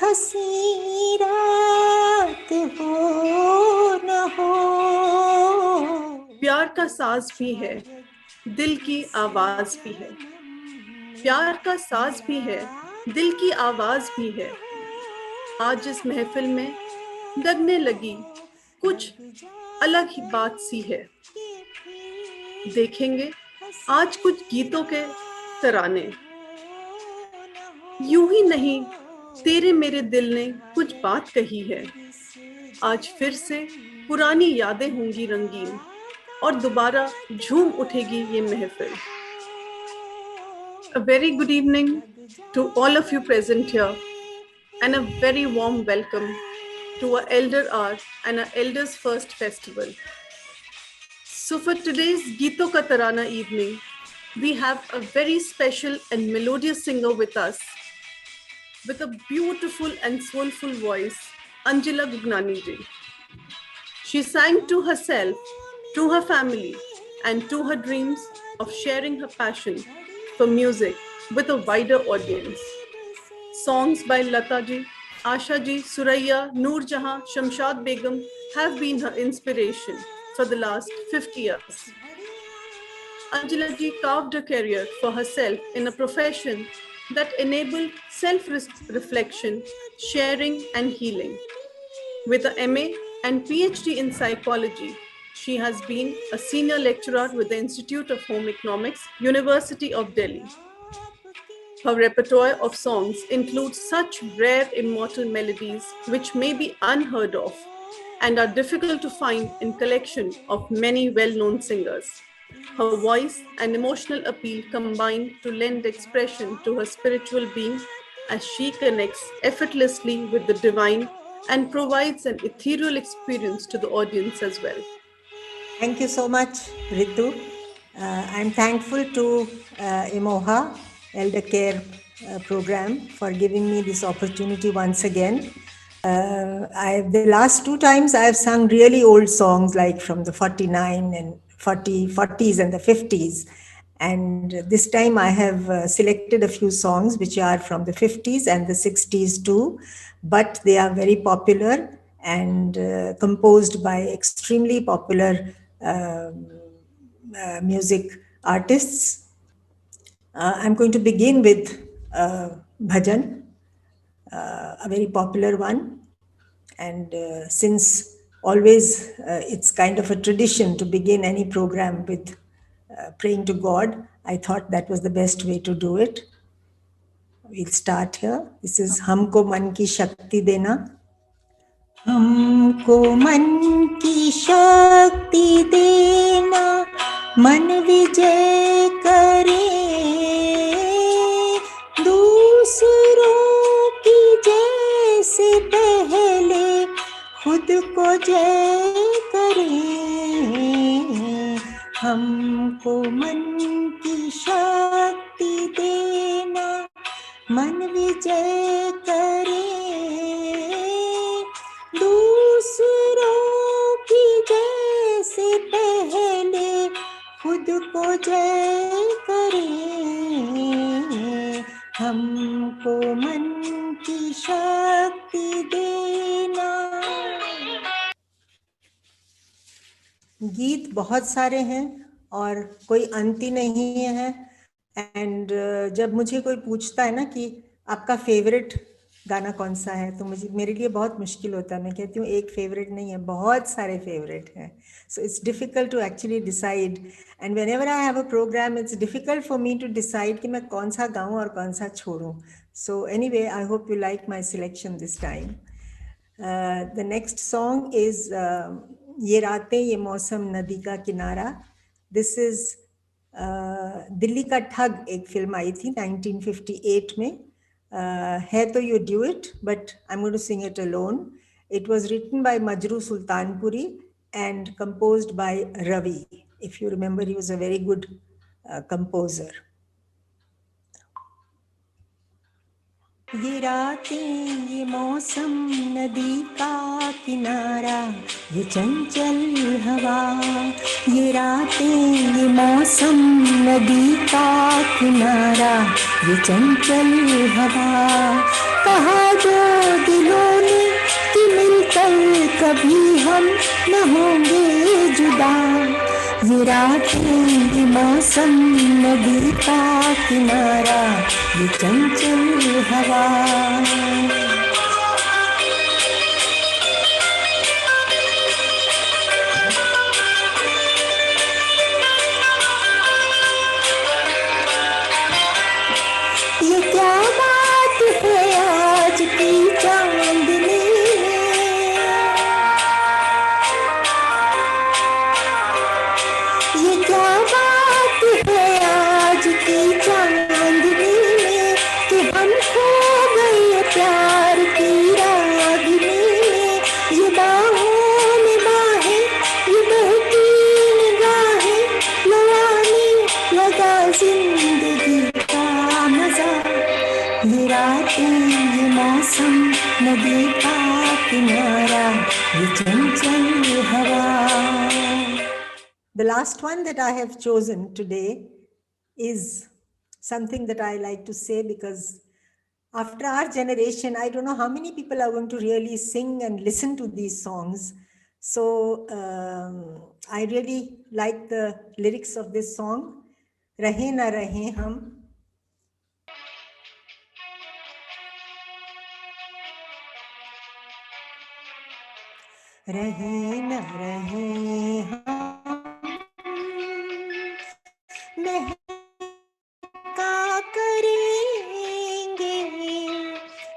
हंसी रात हो न हो। प्यार का साज भी है, दिल की आवाज भी है। प्यार का साज भी है, दिल की आवाज भी है। आज इस महफिल में लगने लगी कुछ अलग ही बात सी है। देखेंगे आज कुछ गीतों के तराने, यूं ही नहीं तेरे मेरे दिल ने कुछ बात कही है। आज फिर से पुरानी यादें होंगी रंगीन और दोबारा झूम उठेगी ये महफिल। A very good evening to all of you present here and a very warm welcome to our Elder Hour and our Elders First Festival. So for today's Geeto Ka Tarana evening, we have a very special and melodious singer with us with a beautiful and soulful voice, Anjala Gugnani ji. She sang to herself, to her family, and to her dreams of sharing her passion for music with a wider audience. Songs by Lata ji, Asha ji, Suraya, Noor Jahan, Shamshad Begum have been her inspiration for the last 50 years. Anjala ji carved a career for herself in a profession that enabled self-reflection, sharing, and healing. With a MA and PhD in psychology, she has been a senior lecturer with the Institute of Home Economics, University of Delhi. Her repertoire of songs includes such rare immortal melodies which may be unheard of and are difficult to find in collection of many well-known singers. Her voice and emotional appeal combine to lend expression to her spiritual being as she connects effortlessly with the divine and provides an ethereal experience to the audience as well. Thank you so much, Ritu. I'm thankful to Imoha Elder Care program for giving me this opportunity once again. The last two times I've sung really old songs like from the 49 and 40s and the 50s. And this time I have selected a few songs which are from the 50s and the 60s too, but they are very popular and composed by extremely popular music artists. I'm going to begin with bhajan, a very popular one. And since always it's kind of a tradition to begin any program with praying to God, I thought that was the best way to do it. We'll start here. This is Humko Man Ki Shakti Dena. हमको मन की शक्ति देना, मन विजय करे, दूसरों की जैसे पहले खुद को जय करे। हमको मन की शक्ति देना, मन विजय करे, दूसरों की जैसे पहले खुद को जय करे। हमको मन की शक्ति देना। गीत बहुत सारे हैं और कोई अंत ही नहीं है। एंड जब मुझे कोई पूछता है ना कि आपका फेवरेट गाना कौन सा है, तो मेरे लिए बहुत मुश्किल होता है। मैं कहती हूँ एक फेवरेट नहीं है, बहुत सारे फेवरेट हैं। So it's difficult to actually decide, and whenever I have a programme it's difficult for me to decide कि मैं कौन सा गाऊँ और कौन सा छोड़ूँ। So anyway, I hope you like my selection this time. The next song is ये रातें ये मौसम नदी का किनारा। दिस इज दिल्ली का ठग, एक फिल्म आई थी 1958 में। है तो you do it, but I am going to sing it alone. It was written by Majrooh Sultanpuri and composed by Ravi. If you remember, he was a very good composer. ये रातें ये मौसम नदी का किनारा, ये चंचल हवा। ये रातें ये मौसम नदी का किनारा, ये चंचल हवा। कहा जो न होंगे जुदा, ये रातें, ये मौसम, नदी का किनारा, ये चंचल हवा। ये क्या बात है आज की चांदनी, ये क्या बात है आज की चांदनी में, कि हम खो गए प्यार की रागनी में। ये बाहों में बाहें, ये बहती निगाहें, लुभाने लगा जिंदगी का मजा। ये रातें, ये मौसम, नदी का किनारा, ये चंचल हवा। The last one that I have chosen today is something that I like to say, because after our generation, I don't know how many people are going to really sing and listen to these songs. So I really like the lyrics of this song, Rahe na rahe hum. रहे न रहे हम, महका करेंगे,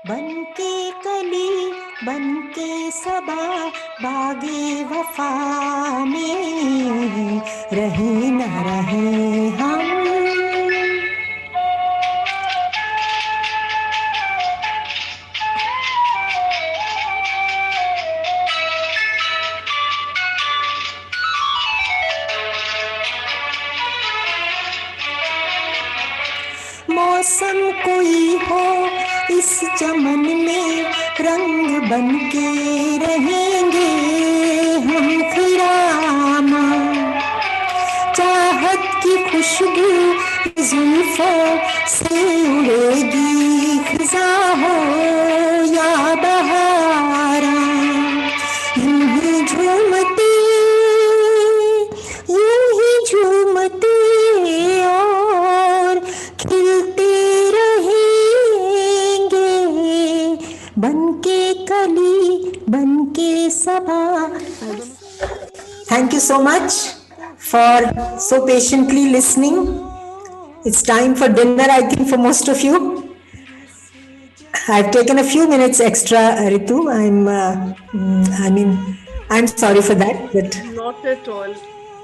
बनके कली, बनके सबा, बागे वफा में, रहे न रहे हम। मौसम कोई हो इस चमन में, रंग बनके रहेंगे हम फिरामा। चाहत की खुशबू जुल्फों से उड़ेगी, खिजा हो या बहारा, यूं ही झूमते, यूं ही झूमते और खिलते रहेंगे, बनके कली, बनके सबा। Thank you so much for so patiently listening. It's time for dinner, I think, for most of you. I've taken a few minutes extra, Ritu. I'm sorry for that, but not at all.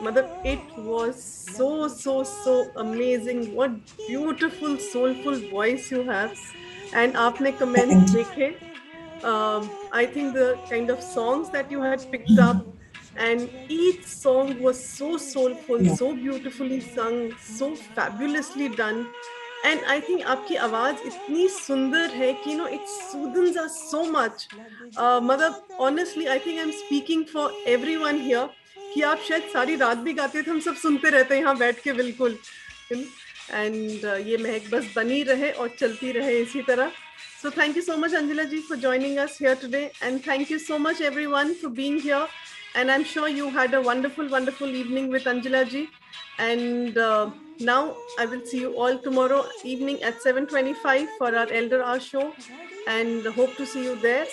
Mother, it was so amazing. What beautiful, soulful voice you have. And aapne comments dekhe. I think the kind of songs that you had picked up, and each song was so soulful, so beautifully sung, so fabulously done. And I think आपकी आवाज इतनी सुंदर है कि it soothes us so much. मतलब honestly, I think I'm speaking for everyone here कि आप शायद सारी रात भी गाते थे, हम सब सुनते रहते हैं यहाँ बैठ के बिल्कुल. And ये महक बस बनी रहे और चलती रहे इसी तरह. So thank you so much, Anjula ji, for joining us here today, and thank you so much everyone for being here. And I'm sure you had a wonderful evening with Anjula ji. And now I will see you all tomorrow evening at 7:25 for our Elder Hour show, and hope to see you there.